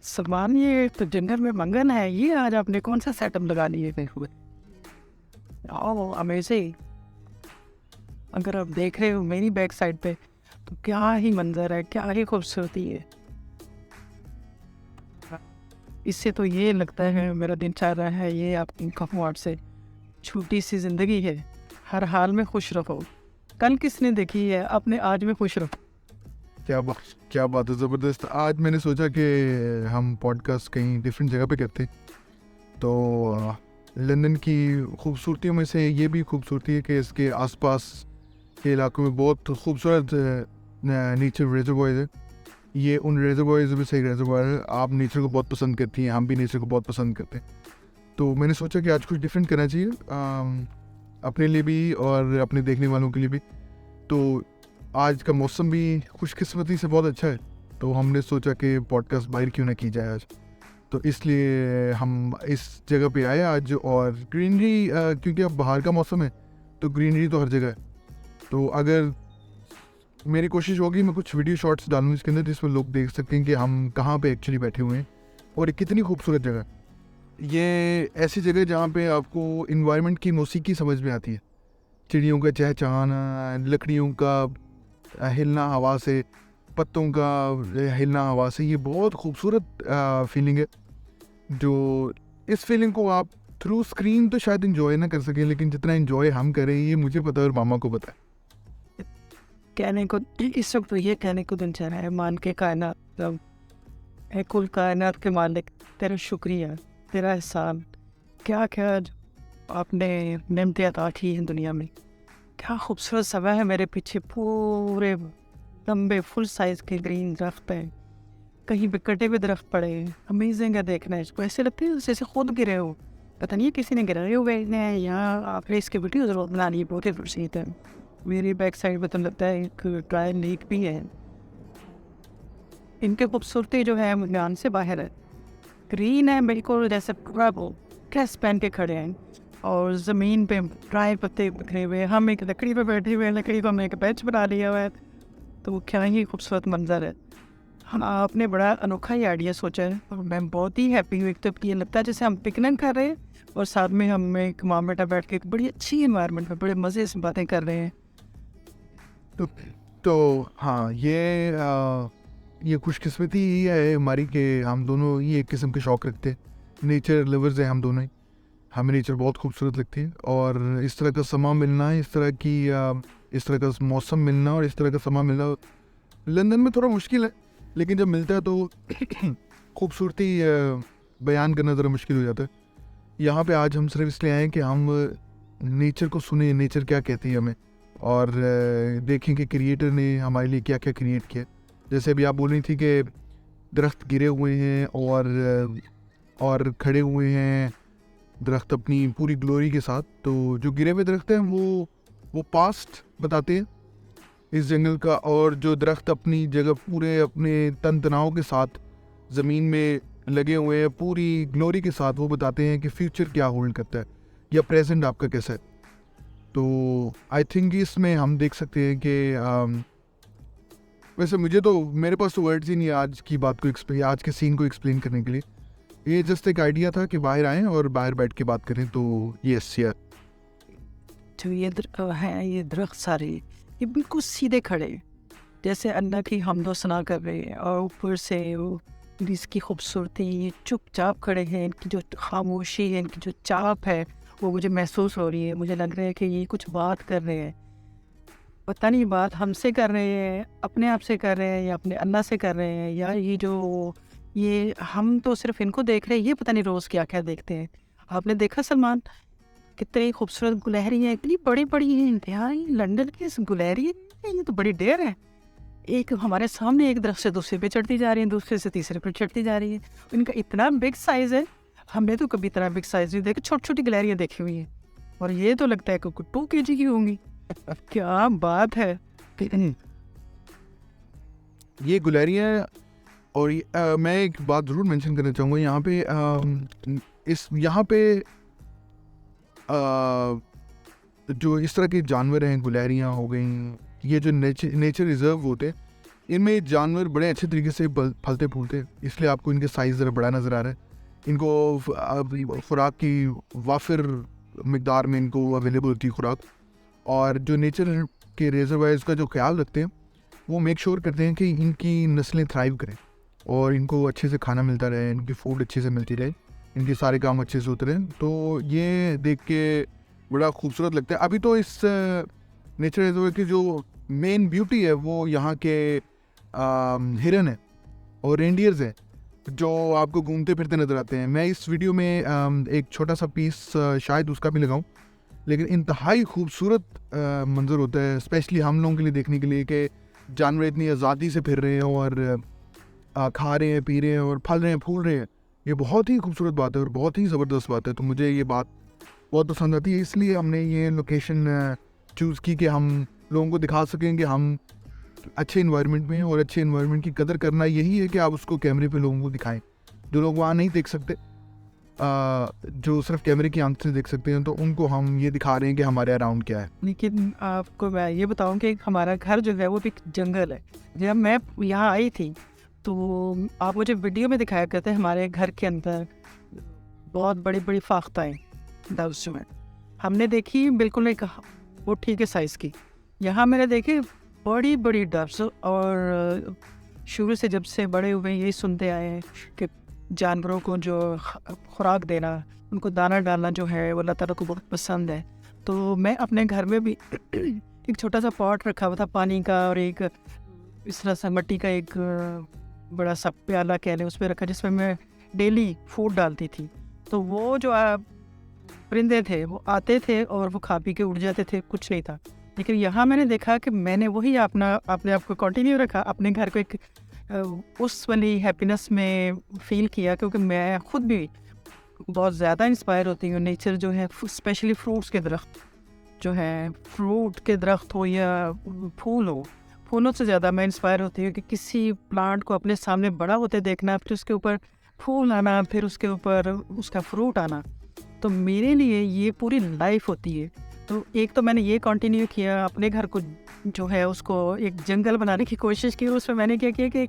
सलमान, ये तो डिनर में मंगन है। ये आज आपने कौन सा सेटअप लगा लिए थे हुए? ओह अमेजिंग। अगर आप देख रहे हो मेरी बैक साइड पे तो क्या ही मंजर है, क्या ही खूबसूरती है। इससे तो ये लगता है मेरा दिनचर्या है, ये आपकी कम्फर्ट से छोटी सी जिंदगी है। हर हाल में खुश रहो। कल किसने देखी है, अपने आज में खुश रहो। क्या बात क्या बात है, ज़बरदस्त। आज मैंने सोचा कि हम पॉडकास्ट कहीं डिफरेंट जगह पे करते। तो लंदन की खूबसूरतियों में से ये भी खूबसूरती है कि इसके आसपास के इलाकों में बहुत खूबसूरत नेचर रिजर्वॉयर्स है। ये उन रिजर्वॉयर्स में से एक रिजर्वॉयर है। आप नेचर को बहुत पसंद करती हैं, हम भी नेचर को बहुत पसंद करते हैं। तो मैंने सोचा कि आज कुछ डिफरेंट करना चाहिए, अपने लिए भी और अपने देखने वालों के लिए भी। तो आज का मौसम भी खुशकिस्मती से बहुत अच्छा है, तो हमने सोचा कि पॉडकास्ट बाहर क्यों ना की जाए आज। तो इसलिए हम इस जगह पे आए आज। और ग्रीनरी, क्योंकि अब बाहर का मौसम है तो ग्रीनरी तो हर जगह है। तो अगर मेरी कोशिश होगी मैं कुछ वीडियो शॉट्स डालूँ इसके अंदर, जिसमें लोग देख सकें कि हम कहाँ पे एक्चुअली बैठे हुए हैं और ये कितनी खूबसूरत जगह है। ये ऐसी जगह जहाँ पे आपको इन्वायरमेंट की मौसीकी समझ में आती है। चिड़ियों का चहचहाना, लकड़ियों का हिलना हवा से, पत्तों का हिलना हवा से, ये बहुत खूबसूरत फीलिंग है। जो इस फीलिंग को आप थ्रू स्क्रीन तो शायद इंजॉय ना कर सकें, लेकिन जितना इंजॉय हम करें ये मुझे पता है और मामा को पता है। कहने को इस वक्त तो ये कहने को दिनचर्या है, मान के कायनात रब है, कुल कायनात के मालिक, तेरा शुक्रिया, तेरा एहसान। क्या क्या आपने नेमतें अता की हैं दुनिया में। क्या खूबसूरत समय है मेरे पीछे, पूरे लंबे फुल साइज के ग्रीन दरख्त हैं, कहीं पे कटे हुए दरख्त पड़े हैं। अमेजिंग है देखना इसको, ऐसे लगते हैं जैसे खुद गिरे हो। पता नहीं है किसी ने गिराए हुए हैं, यहाँ आपने इसके वीडियो जरूर बना ली, बहुत ही खुशीत है। मेरी बैक साइड में तो लगता है एक ड्राई लेक भी है। इनकी खूबसूरती जो है ध्यान से बाहर है। ग्रीन है बिल्कुल, जैसे पूरा ड्रेस पहन के खड़े हैं और ज़मीन पे ड्राई पत्ते बिखरे हुए हैं। हम एक लकड़ी पे बैठे हुए हैं, लकड़ी को हमने एक बेंच बना लिया हुआ है। तो क्या ही खूबसूरत मंजर है। हाँ, आपने बड़ा अनोखा ही आइडिया सोचा है और मैं बहुत ही हैप्पी हूँ। एक तो ये लगता है जैसे हम पिकनिक कर रहे हैं और साथ में हम एक माँ बेटा बैठ के एक बड़ी अच्छी इन्वायरमेंट में बड़े मज़े से बातें कर रहे हैं। तो हाँ, ये खुशकिस्मती ही है हमारी कि हम दोनों ही एक किस्म के शौक़ रखते हैं। नेचर लवर्स हैं हम दोनों ही। हमें नेचर बहुत खूबसूरत लगती है और इस तरह का समा मिलना, इस तरह का मौसम मिलना और इस तरह का समा मिलना लंदन में थोड़ा मुश्किल है, लेकिन जब मिलता है तो खूबसूरती बयान करना ज़रा मुश्किल हो जाता है। यहाँ पे आज हम सिर्फ इसलिए आए हैं कि हम नेचर को सुने, नेचर क्या कहती है हमें, और देखें कि क्रिएटर ने हमारे लिए क्या क्या क्रिएट किया। जैसे अभी आप बोल रही थी कि दरख्त गिरे हुए हैं और खड़े हुए हैं दरख्त अपनी पूरी ग्लोरी के साथ। तो जो गिरे हुए दरख्त हैं वो पास्ट बताते हैं इस जंगल का, और जो दरख्त अपनी जगह पूरे अपने तन तनाव के साथ ज़मीन में लगे हुए हैं पूरी ग्लोरी के साथ, वो बताते हैं कि फ्यूचर क्या होल्ड करता है या प्रेजेंट आपका कैसा है। तो आई थिंक इसमें हम देख सकते हैं कि वैसे मेरे पास तो वर्ड्स ही नहीं है आज की बात को आज के सीन को एक्सप्लेन करने के लिए। ये जस्ट एक आइडिया था कि बाहर आएँ और बाहर बैठ के बात करें। तो यस यार, जो ये है, ये दरख्त सारे ये बिल्कुल सीधे खड़े हैं, जैसे अल्लाह की हमदो सना कर रहे हैं, और ऊपर से वो इसकी खूबसूरती, ये चुपचाप खड़े हैं। इनकी जो खामोशी है, इनकी जो चाप है, वो मुझे महसूस हो रही है। मुझे लग रहा है कि ये कुछ बात कर रहे हैं। पता नहीं बात हमसे कर रहे हैं, अपने आप से कर रहे हैं, या अपने अल्लाह से कर रहे हैं, या ये हम तो सिर्फ इनको देख रहे हैं, ये पता नहीं रोज़ क्या क्या देखते हैं। आपने देखा सलमान, कितनी खूबसूरत गुलहरी है, इतनी बड़ी बड़ी है यार। ये लंदन की इस गुलहरी है, ये तो बड़ी ढेर है। एक हमारे सामने एक दरख्त से दूसरे पे चढ़ती जा रही है, दूसरे से तीसरे पे चढ़ती जा रही है। इनका इतना बिग साइज़ है, हमने तो कभी इतना बिग साइज़ नहीं देखा। छोटी छोटी गुलहरियाँ देखी हुई हैं, और ये तो लगता है कि 2 kg की होंगी। क्या बात है। ये गुलहरियाँ। और मैं एक बात ज़रूर मेंशन करना चाहूँगा यहाँ पे जो इस तरह के जानवर हैं, गुलहरियाँ हो गई, ये जो नेचर रिजर्व होते हैं, इनमें जानवर बड़े अच्छे तरीके से फलते फूलते, इसलिए आपको इनके साइज़ ज़रा बड़ा नज़र आ रहा है। इनको खुराक की वाफिर मकदार में इनको अवेलेबल होती है खुराक, और जो नेचर के रिजर्वायर्स का जो ख्याल रखते हैं वो मेक श्योर करते हैं कि इनकी नस्लें थ्राइव करें और इनको अच्छे से खाना मिलता रहे, इनकी फूड अच्छे से मिलती रहे, इनके सारे काम अच्छे से होते रहें। तो ये देख के बड़ा खूबसूरत लगता है। अभी तो इस नेचर रिजर्व की जो मेन ब्यूटी है वो यहाँ के हिरन है और रेंडियर्स हैं जो आपको घूमते फिरते नज़र आते हैं। मैं इस वीडियो में एक छोटा सा पीस शायद उसका भी लगाऊं, लेकिन इंतहाई खूबसूरत मंजर होता है स्पेशली हम लोगों के लिए देखने के लिए कि जानवर इतनी आज़ादी से फिर रहे हैं और खा रहे हैं, पी रहे हैं और फल रहे हैं, फूल रहे हैं। ये बहुत ही खूबसूरत बात है और बहुत ही ज़बरदस्त बात है। तो मुझे ये बात बहुत पसंद आती है, इसलिए हमने ये लोकेशन चूज़ की कि हम लोगों को दिखा सकें कि हम अच्छे इन्वायरमेंट में हैं, और अच्छे इन्वायरमेंट की कदर करना यही है कि आप उसको कैमरे पे लोगों को दिखाएं। जो लोग वहाँ नहीं देख सकते, जो सिर्फ कैमरे की आंख से देख सकते हैं, तो उनको हम ये दिखा रहे हैं कि हमारे अराउंड क्या है। लेकिन आपको मैं ये बताऊं कि हमारा घर जो है वो भी जंगल है। जब मैं यहाँ आई थी तो आप मुझे वीडियो में दिखाया करते हैं हमारे घर के अंदर बहुत बड़ी बड़ी फाख्ताएँ डव्स जो हैं हमने देखी, बिल्कुल एक मुट्ठी के साइज़ की। यहाँ मैंने देखी बड़ी बड़ी डव्स, और शुरू से जब से बड़े हुए यही सुनते आए हैं कि जानवरों को जो खुराक देना, उनको दाना डालना जो है वो अल्लाह ताला को बहुत पसंद है। तो मैं अपने घर में भी एक छोटा सा पॉट रखा हुआ था पानी का, और एक इस तरह सा मिट्टी का एक बड़ा सा प्याला कह लें उस पर रखा, जिसमें मैं डेली फूड डालती थी। तो वो जो परिंदे थे वो आते थे और वो खा पी के उड़ जाते थे, कुछ नहीं था। लेकिन यहाँ मैंने देखा कि मैंने वही अपने आप को कंटिन्यू रखा, अपने घर को एक उस वाली हैप्पीनेस में फ़ील किया, क्योंकि मैं ख़ुद भी बहुत ज़्यादा इंस्पायर होती हूँ। नेचर जो है स्पेशली फ्रूट्स के दरख्त जो हैं, फ्रूट के दरख्त हो या फूल हो, फूलों से ज़्यादा मैं इंस्पायर होती हूँ कि किसी प्लांट को अपने सामने बड़ा होते देखना, फिर उसके ऊपर फूल आना, फिर उसके ऊपर उसका फ्रूट आना। तो मेरे लिए ये पूरी लाइफ होती है। तो एक तो मैंने ये कंटिन्यू किया, अपने घर को जो है उसको एक जंगल बनाने की कोशिश की। उसमें मैंने क्या किया कि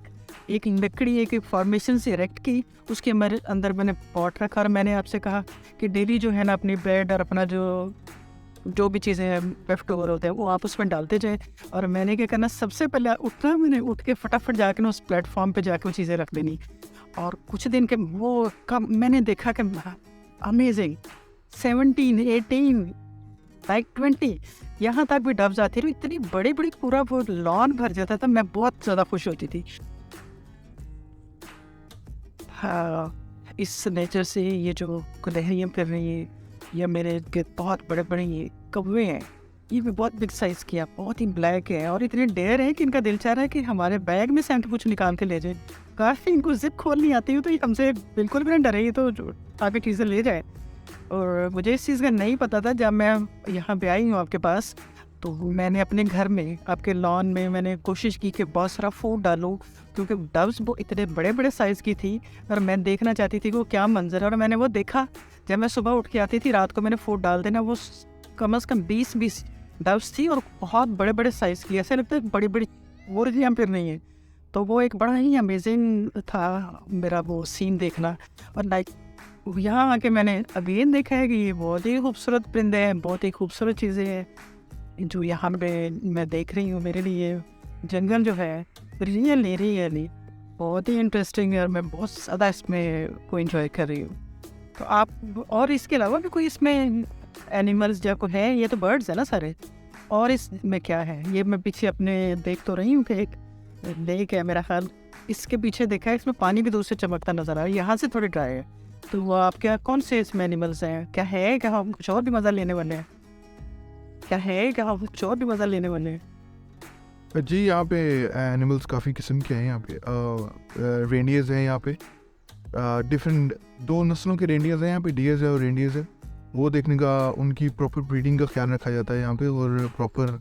एक लकड़ी एक फॉर्मेशन से इरेक्ट की, उसके अंदर मैंने पॉट रखा, और मैंने आपसे कहा कि डेली जो है ना अपनी ब्रेड और अपना जो भी चीज़ें हैं लेफ्ट ओवर होते हैं वो आप उसमें डालते जाए। और मैंने क्या करना, सबसे पहले उठना, मैंने उठ के फटाफट जाके ना उस प्लेटफॉर्म पे जाके वो चीज़ें रख देनी। और कुछ दिन के वो कम मैंने देखा कि अमेजिंग 17, 18 लाइक 20 यहाँ तक भी डब्स आती थी। इतनी बड़ी बड़ी पूरा वो लॉन भर जाता था, मैं बहुत ज़्यादा खुश होती थी। हाँ, इस नेचर से ये जो गुलहरियाँ फिर रही हैं, या मेरे बहुत बड़े बड़े ये कौवे हैं, ये भी बहुत बिग साइज़ किया, बहुत ही ब्लैक है और इतने डेयर है कि इनका दिल चाह रहा है कि हमारे बैग में से हम कुछ निकाल के ले जाए। काफ़ी इनको जिप खोलनी आती है, तो ये हमसे बिल्कुल भी नहीं डरे, ये तो जो आगे चीज़ें ले जाए। और मुझे इस चीज़ का नहीं पता था, जब मैं यहाँ पे आई हूँ आपके पास, तो मैंने अपने घर में आपके लॉन में मैंने कोशिश की कि बहुत सारा फूड डालूँ, क्योंकि डव्स वो इतने बड़े बड़े साइज़ की थी और मैं देखना चाहती थी कि वो क्या मंजर है। और मैंने वो देखा, जब मैं सुबह उठ के आती थी, रात को मैंने फूड डाल देना, वो कम से कम 20 डव्स थी और बहुत बड़े बड़े साइज़ की, ऐसे लगता है बड़ी बड़ी मुर्गियाँ फिर नहीं है। तो वो एक बड़ा ही अमेजिंग था मेरा वो सीन देखना। और लाइक यहाँ आके मैंने अगेन देखा है कि ये बहुत ही खूबसूरत परिंदे हैं, बहुत ही खूबसूरत चीज़ें हैं जो यहाँ पे मैं देख रही हूँ। मेरे लिए जंगल जो है रियली बहुत ही इंटरेस्टिंग है और मैं बहुत ज़्यादा इसमें को एंजॉय कर रही हूँ। तो आप और इसके अलावा भी कोई इसमें एनिमल्स जो को है, ये तो बर्ड्स है ना सारे, और इसमें क्या है? ये मैं पीछे अपने देख तो रही हूँ कि एक लेक है मेरा ख्याल, इसके पीछे देखा है, इसमें पानी भी दूर से चमकता नज़र आ रहा है, यहाँ से थोड़ी ड्राई है। तो वो आप क्या कौन से इसमें एनिमल्स हैं? क्या है, क्या हम कुछ और भी मज़ा लेने वाले हैं? क्या है, क्या हम कुछ और भी मज़ा लेने वाले हैं? जी, यहाँ पे एनिमल्स काफ़ी किस्म के हैं। यहाँ पे रेंडियर्स हैं, यहाँ पे डिफरेंट 2 नस्लों के रेंडियर्स हैं यहाँ पे, डियर्स है और रेंडियर्स है। वो देखने का, उनकी प्रॉपर ब्रीडिंग का ख्याल रखा जाता है यहाँ पे, और प्रॉपर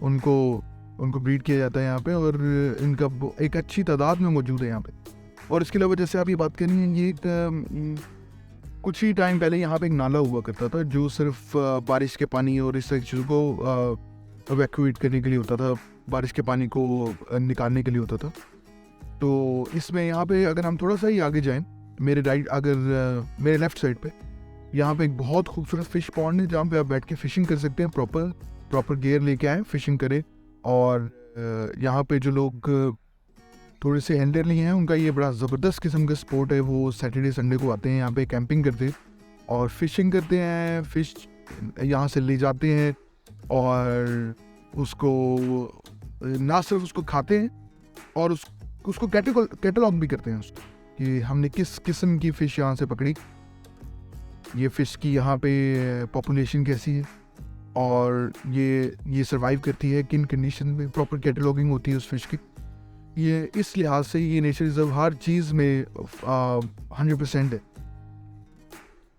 उनको ब्रीड किया जाता है यहाँ पे, और इनका एक अच्छी तादाद में मौजूद है यहाँ पे। और इसके अलावा जैसे आप ये बात कर रही हैं, ये कुछ ही टाइम पहले यहाँ पे एक नाला हुआ करता था, जो सिर्फ बारिश के पानी और इस तरह की चीज़ों को इवैक्यूएट करने के लिए होता था, बारिश के पानी को निकालने के लिए होता था। तो इसमें यहाँ पे अगर हम थोड़ा सा ही आगे जाएं, मेरे मेरे लेफ़्ट साइड पे यहाँ पे एक बहुत खूबसूरत फ़िश पॉन्ड है, जहाँ पे आप बैठ के फ़िशिंग कर सकते हैं। प्रॉपर गियर लेके आएँ, फ़िशिंग करें। और यहाँ पे जो लोग थोड़े से एल्डरली हैं, उनका ये बड़ा ज़बरदस्त किस्म का स्पोर्ट है। वो सैटरडे संडे को आते हैं यहाँ पे, कैंपिंग करते हैं और फ़िशिंग करते हैं। फ़िश यहाँ से ले जाते हैं और उसको ना सिर्फ उसको खाते हैं और उसको कैटलॉग भी करते हैं उसको, कि हमने किस किस्म की फ़िश यहाँ से पकड़ी, ये फ़िश की यहाँ पे पॉपुलेशन कैसी है और ये सर्वाइव करती है किन कंडीशन में। प्रॉपर कैटलॉगिंग होती है उस फ़िश की। ये इस लिहाज से ये नेचर रिज़र्व हर चीज़ में 100% है।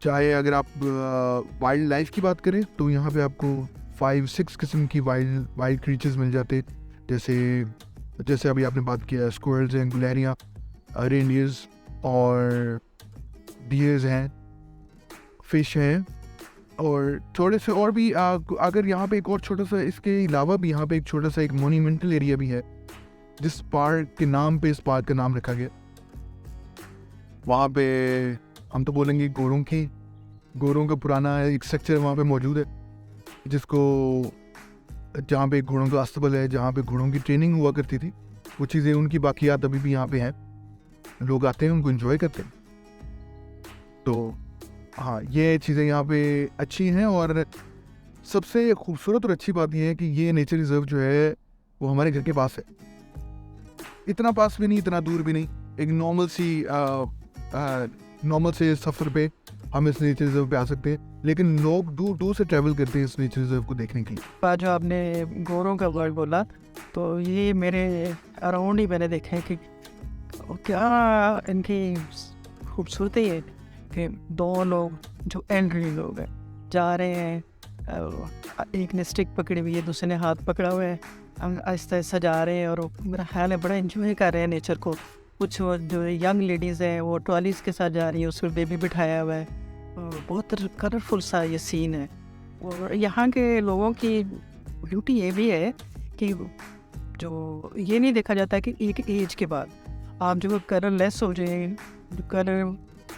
चाहे अगर आप वाइल्ड लाइफ की बात करें तो यहाँ पे आपको 5-6 किस्म की वाइल्ड क्रीचर्स मिल जाते, जैसे अभी आपने बात किया, स्क्विरल्स हैं, गुलेरियाँ, रेनडियर्स और डियर्स हैं, फ़िश हैं और थोड़े से और भी। अगर यहाँ पे एक और छोटा सा, इसके अलावा भी यहाँ पे एक छोटा सा एक मोन्यूमेंटल एरिया भी है, जिस पार्क के नाम पे इस पार्क का नाम रखा गया। वहाँ पे हम तो बोलेंगे घोड़ों का पुराना एक स्ट्रक्चर वहाँ पे मौजूद है, जहाँ पे घोड़ों का अस्तबल है, जहाँ पे घोड़ों की ट्रेनिंग हुआ करती थी। वो चीज़ें, उनकी बाकियात अभी भी यहाँ पे हैं। लोग आते हैं, उनको एंजॉय करते हैं। तो हाँ, ये चीज़ें यहाँ पे अच्छी हैं। और सबसे खूबसूरत और अच्छी बात यह है कि ये नेचर रिज़र्व जो है वो हमारे घर के पास है। इतना पास भी नहीं, इतना दूर भी नहीं, एक नॉर्मल से सफ़र पे हम इस नेचर रिज़र्व पे आ सकते हैं। लेकिन लोग दूर से ट्रैवल करते हैं इस नेचर रिज़र्व को देखने के लिए। जो आपने गोरों का वर्ड बोला, तो ये मेरे अराउंड ही मैंने देखा है कि क्या इनकी खूबसूरती है कि दो लोग जो एल्डरली लोग हैं जा रहे हैं, एक ने स्टिक पकड़ी हुई है, दूसरे ने हाथ पकड़ा हुआ है, हम आहिस्ता आहिस्ता जा रहे हैं और मेरा ख्याल है बड़ा एंजॉय कर रहे हैं नेचर को। कुछ जो यंग लेडीज़ हैं वो ट्रॉलीज़ के साथ जा रही है, उस पर बेबी बिठाया हुआ है। बहुत कलरफुल सा ये सीन है। और यहाँ के लोगों की ब्यूटी ये भी है कि जो ये नहीं देखा जाता कि एक एज के बाद आप जो कलरलेस हो जाए,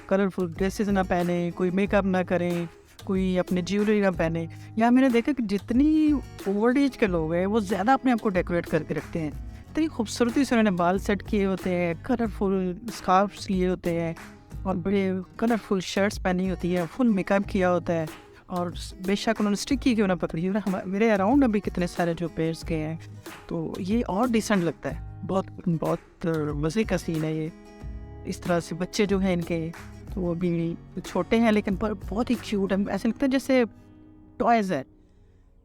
कलरफुल ड्रेसेस ना पहने, कोई मेकअप ना करें, कोई अपने ज्वेलरी ना पहने। यहाँ मैंने देखा कि जितनी ओल्ड एज के लोग हैं वो ज़्यादा अपने आप को डेकोरेट करके रखते हैं। इतनी खूबसूरती से उन्होंने बाल सेट किए होते हैं, कलरफुल स्कार्फ्स लिए होते हैं और बड़े कलरफुल शर्ट्स पहनी होती है, फुल मेकअप किया होता है। और बेशक उन्होंने स्टिक की क्यों ना पकड़ी है, मेरे अराउंड अभी कितने सारे जो पेयर्स के हैं, तो ये और डिसेंट लगता है। बहुत मज़े का सीन है ये। इस तरह से बच्चे जो हैं इनके, तो वो भी छोटे हैं लेकिन पर बहुत ही क्यूट है, ऐसे लगता है जैसे टॉयज़ है।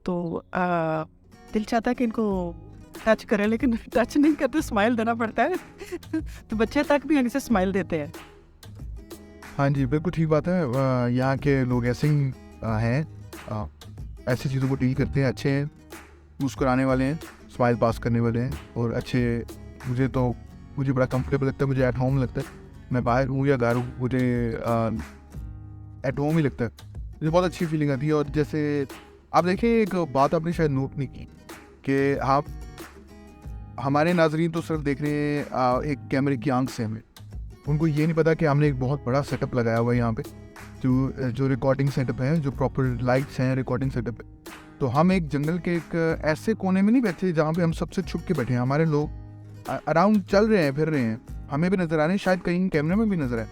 तो दिल चाहता है कि इनको टच करें, लेकिन टच नहीं करते, स्माइल देना पड़ता है। तो बच्चे तक भी इनसे स्माइल देते हैं। हाँ जी, बिल्कुल ठीक बात है। यहाँ के लोग ऐसे ही हैं, ऐसी चीज़ों को डील करते हैं, अच्छे हैं, मुस्कुराने वाले हैं, स्माइल पास करने वाले हैं और अच्छे। मुझे बड़ा कंफर्टेबल लगता है, मुझे एट होम लगता है। मैं बाहर हूँ या घर हूँ, मुझे एट होम ही लगता है, मुझे बहुत अच्छी फीलिंग आती है। और जैसे आप देखें, एक बात आपने शायद नोट नहीं की कि आप हमारे नाजरीन तो सिर्फ देख रहे हैं एक कैमरे की आंख से, हमें उनको ये नहीं पता कि हमने एक बहुत बड़ा सेटअप लगाया हुआ है यहाँ पे, जो रिकॉर्डिंग सेटअप है, जो प्रॉपर लाइट्स हैं, रिकॉर्डिंग सेटअप है। तो हम एक जंगल के एक ऐसे कोने में नहीं बैठे जहाँ पे हम सबसे छुप के बैठे हैं। हमारे लोग अराउंड चल रहे हैं, फिर रहे हैं, हमें भी नज़र आ रहे हैं, शायद कहीं कैमरे में भी नज़र आए।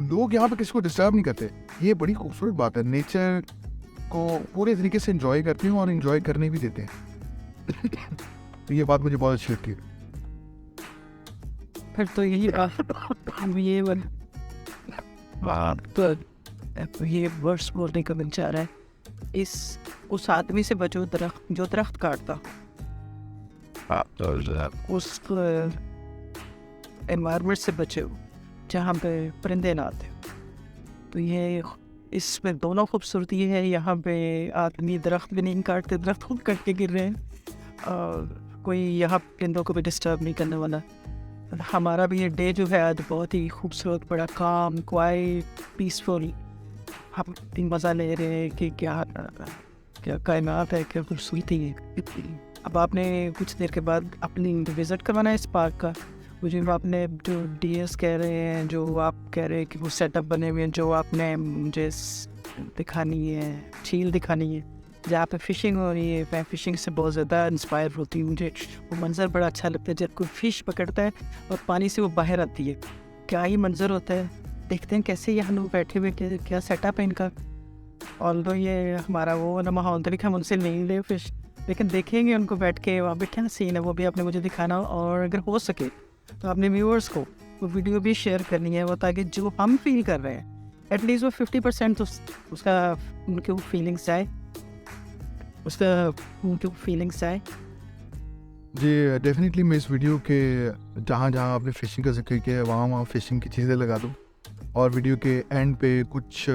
लोग यहाँ पे किसी को डिस्टर्ब नहीं करते। ये बड़ी खूबसूरत बात है, नेचर को पूरे तरीके से एंजॉय करते हैं और एंजॉय करने भी देते हैं। तो ये बात मुझे बहुत अच्छी लगती है। फिर तो यही ये वर्ड्स बोलने का मन चाह रहा है, उस आदमी से बचो जो दरख्त काटता, उस एनवायरनमेंट से बचे हो जहाँ पे परिंदे ना आते। तो ये इसमें दोनों खूबसूरती है। यहाँ पे आदमी दरख्त भी नहीं काटते, दरख्त खुद कट के गिर रहे हैं। कोई यहाँ परिंदों को भी डिस्टर्ब नहीं करने वाला। हमारा भी ये डे जो है आज बहुत ही खूबसूरत, बड़ा काम, क्वाइट, पीसफुल। हम मज़ा ले रहे हैं कि क्या कायनात है, क्या खूबसूरती है। अब आपने कुछ देर के बाद अपनी विज़िट करवाना है इस पार्क का। वो जो आपने जो डीएस कह रहे हैं, जो आप कह रहे हैं कि वो सेटअप बने हुए हैं, जो आपने मुझे दिखानी है, झील दिखानी है जहाँ पे फ़िशिंग हो रही है। मैं फ़िशिंग से बहुत ज़्यादा इंस्पायर होती हूँ। मुझे वो मंज़र बड़ा अच्छा लगता है जब कोई फ़िश पकड़ता है और पानी से वो बाहर आती है। क्या ही मंज़र होता है। देखते हैं कैसे यहाँ लोग बैठे हुए, क्या सेटअप है इनका। ऑल्दो ये हमारा वो ना महाउंतरिक, हम उनसे नहीं ले फिश, लेकिन देखेंगे उनको बैठ के वहाँ पे क्या सीन है वो भी आपने मुझे दिखाना। और अगर हो सके तो अपने व्यूअर्स को वो वीडियो भी शेयर करनी है, वो ताकि जो हम फील कर रहे हैं एटलीस्ट वो 50% तो उसका उनके वो फीलिंग्स आए, उसका उनके वो फीलिंग्स आए। जी डेफिनेटली मैं इस वीडियो के जहाँ जहाँ आपने फ़िशिंग का जिक्र किया है वहाँ फ़िशिंग की चीज़ें लगा दूँ, और वीडियो के एंड पे कुछ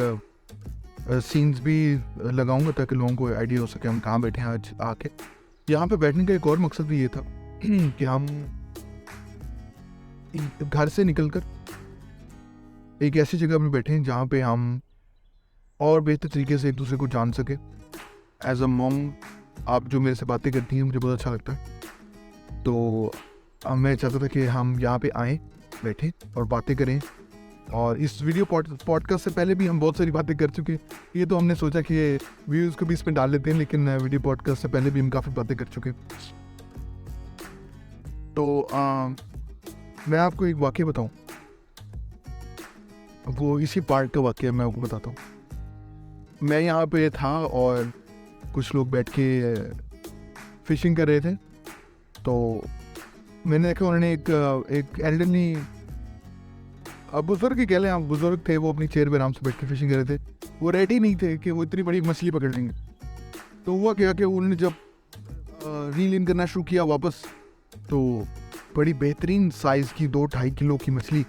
सीन्स भी लगाऊंगा ताकि लोगों को आइडिया हो सके हम कहाँ बैठे हैं आज आके। यहाँ पे बैठने का एक और मकसद भी ये था कि हम घर से निकलकर एक ऐसी जगह पर बैठे हैं जहाँ पे हम और बेहतर तरीके से एक दूसरे को जान सके। एज अ मॉम आप जो मेरे से बातें करती हैं मुझे बहुत अच्छा लगता है, तो मैं चाहता था कि हम यहाँ पे आएँ, बैठें और बातें करें। और इस वीडियो पॉडकास्ट से पहले भी हम बहुत सारी बातें कर चुके हैं। ये तो हमने सोचा कि व्यूज़ को भी इसमें डाल लेते हैं, लेकिन वीडियो पॉडकास्ट से पहले भी हम काफ़ी बातें कर चुके हैं। तो मैं आपको एक वाक़या बताऊं, वो इसी पार्ट का वाक़या मैं आपको बताता हूँ। मैं यहाँ पे था और कुछ लोग बैठ के फ़िशिंग कर रहे थे, तो मैंने देखा उन्होंने एक एल्डरली बुजुर्ग ही कह लें, आप बुजुर्ग थे, वो अपनी चेयर पे आराम से बैठ के फ़िशिंग कर रहे थे। वो रेडी नहीं थे कि वो इतनी बड़ी मछली पकड़ लेंगे। तो हुआ क्या कि उन्होंने जब रील इन करना शुरू किया वापस, तो बड़ी बेहतरीन साइज़ की 2-2.5 किलो की मछली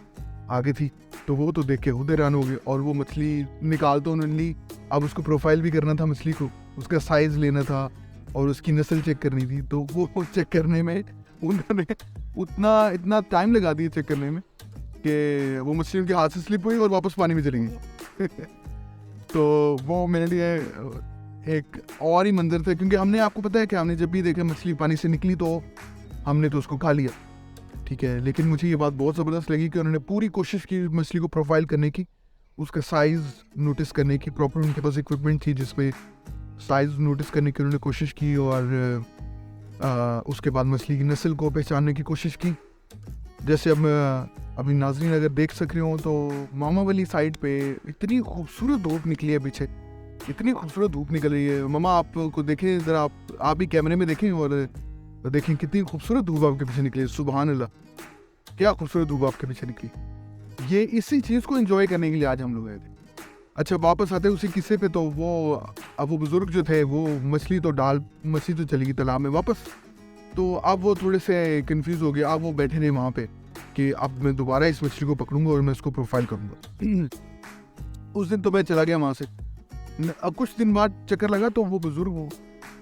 आ गई थी। तो वो तो देख के खुद हैरान हो गए, और वो मछली निकाल तो उन्होंने ली। अब उसको प्रोफाइल भी करना था मछली को, उसका साइज़ लेना था और उसकी नस्ल चेक करनी थी। तो वो चेक करने में उन्होंने इतना टाइम लगा दिया चेक करने में कि वो मछली उनके हाथ से स्लिप हुई और वापस पानी में चली गई। तो वो मेरे लिए एक और ही मंजर था, क्योंकि हमने, आपको पता है कि हमने जब भी देखा मछली पानी से निकली तो हमने तो उसको खा लिया, ठीक है। लेकिन मुझे ये बात बहुत ज़बरदस्त लगी कि उन्होंने पूरी कोशिश की मछली को प्रोफाइल करने की, उसका साइज़ नोटिस करने की। प्रॉपर उनके पास इक्विपमेंट थी जिसमें साइज़ नोटिस करने की उन्होंने कोशिश की, और उसके बाद मछली की नस्ल को पहचानने की कोशिश की। जैसे अब अभी नाज़रीन अगर देख सक रहे हो तो मामा वाली साइड पे इतनी खूबसूरत धूप निकली है, पीछे इतनी खूबसूरत धूप निकल रही है। मामा आपको देखें ज़रा, आप भी कैमरे में देखें और देखें कितनी खूबसूरत धूप आपके पीछे निकली है। सुभान अल्लाह, क्या खूबसूरत धूप आपके पीछे निकली। ये इसी चीज़ को एंजॉय करने के लिए आज हम लोग आए थे। अच्छा, वापस आते उसी किस्से पे, तो अब वो बुज़ुर्ग जो थे वो मछली तो चली गई तालाब में वापस। तो अब वो थोड़े से कंफ्यूज हो गए। अब वो बैठे रहे वहाँ पे कि अब मैं दोबारा इस मछली को पकड़ूंगा और मैं इसको प्रोफाइल करूँगा। उस दिन तो मैं चला गया वहाँ से। अब कुछ दिन बाद चक्कर लगा तो वो बुज़ुर्ग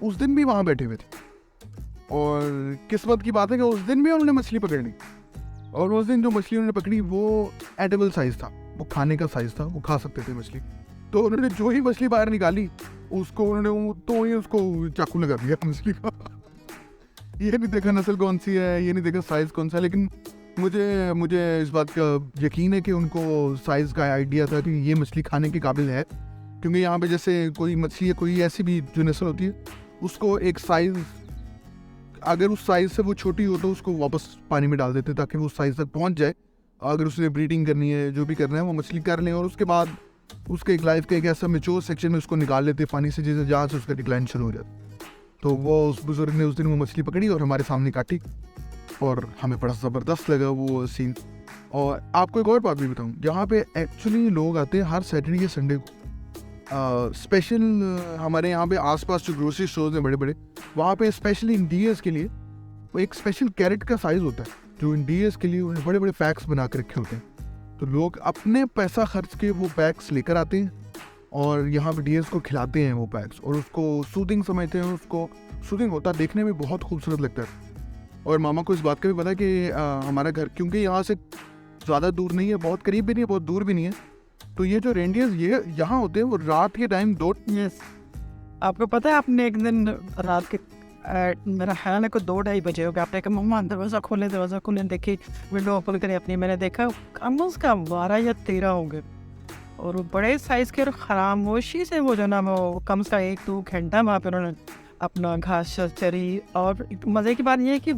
उस दिन भी वहाँ बैठे हुए थे, और किस्मत की बात है कि उस दिन भी उन्होंने मछली पकड़ ली। और उस दिन जो मछली उन्होंने पकड़ी वो एडिबल साइज़ था, वो खाने का साइज़ था, वो खा सकते थे मछली। तो उन्होंने जो ही मछली बाहर निकाली उसको उन्होंने तो ही उसको चाकू लगा दिया मछली का। ये नहीं देखा नस्ल कौन सी है, ये नहीं देखा साइज़ कौन सा है, लेकिन मुझे इस बात का यकीन है कि उनको साइज़ का आइडिया था कि ये मछली खाने के काबिल है। क्योंकि यहाँ पे जैसे कोई मछली है, कोई ऐसी भी जो नस्ल होती है, उसको एक साइज़, अगर उस साइज़ से वो छोटी हो तो उसको वापस पानी में डाल देते ताकि वो उस साइज़ तक पहुँच जाए। अगर उसने ब्रीडिंग करनी है, जो भी करना है, वो मछली कर लें, और उसके बाद उसके एक लाइफ के एक ऐसा मेच्योर सेक्शन में उसको निकाल लेते पानी से, जैसे जहाँ से उसका डिक्लाइन शुरू हो जाता। तो वो उस बुज़ुर्ग ने उस दिन वो मछली पकड़ी और हमारे सामने काटी, और हमें बड़ा ज़बरदस्त लगा वो सीन। और आपको एक और बात भी बताऊँ, यहाँ पे एक्चुअली लोग आते हैं हर सैटरडे या संडे को। स्पेशल हमारे यहाँ पे आसपास जो ग्रोसरी स्टोर्स हैं बड़े बड़े, वहाँ पे स्पेशली इंडियर्स के लिए वो एक स्पेशल कैरेट का साइज़ होता है, जो इंडियर्स के लिए उन्हें बड़े बड़े पैक्स बना के रखे होते हैं। तो लोग अपने पैसा खर्च के वो पैक्स लेकर आते हैं और यहाँ पे डियर्स को खिलाते हैं वो पैक्स, और उसको सूदिंग समझते हैं। उसको सूदिंग होता है, देखने में बहुत खूबसूरत लगता है। और मामा को इस बात का भी पता है कि हमारा घर क्योंकि यहाँ से ज़्यादा दूर नहीं है, बहुत करीब भी नहीं है, बहुत दूर भी नहीं है, तो ये जो रेंडियर्स ये यहाँ होते हैं वो रात के टाइम यस, आपको पता है आपने एक दिन रात के मेरा ख्याल है कि 2-2:30 बजे हो गए। आपने कहा मम्मा दरवाज़ा खोलें, देखी विंडो ओपन करें अपनी। मैंने देखा कम से कम 12 या 13 हो गए और वो बड़े साइज़ के, और खामोशी से वो जो ना वो कम से कम 1-2 घंटा वहाँ पे उन्होंने अपना घास चरी। और मज़े की बात ये है कि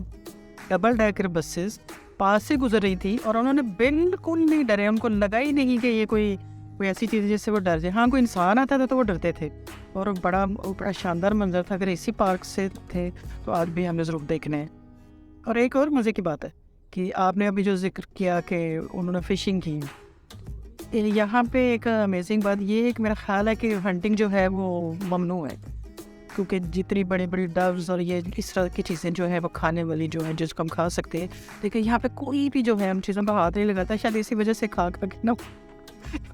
डबल डेकर बसेस पास से गुजर रही थी और उन्होंने बिल्कुल नहीं डरे। उनको लगा ही नहीं कि ये कोई ऐसी चीज़ है जिससे वो डर जाए। हाँ, कोई इंसान आता था तो वो डरते थे। और बड़ा शानदार मंजर था। अगर इसी पार्क से थे तो आज भी हमने ज़रूर देखने हैं। और एक और मज़े की बात है कि आपने अभी जो जिक्र किया कि उन्होंने फ़िशिंग की, यहाँ पे एक अमेजिंग बात ये है कि मेरा ख्याल है कि हंटिंग जो है वो ममनू है, क्योंकि जितनी बड़ी बड़ी डव्स और ये इस तरह की चीज़ें जो है वो खाने वाली जो है जिसको हम खा सकते हैं, लेकिन यहाँ पे कोई भी जो है उन चीज़ों पर हाथ नहीं लगाता। शायद इसी वजह से खा के ना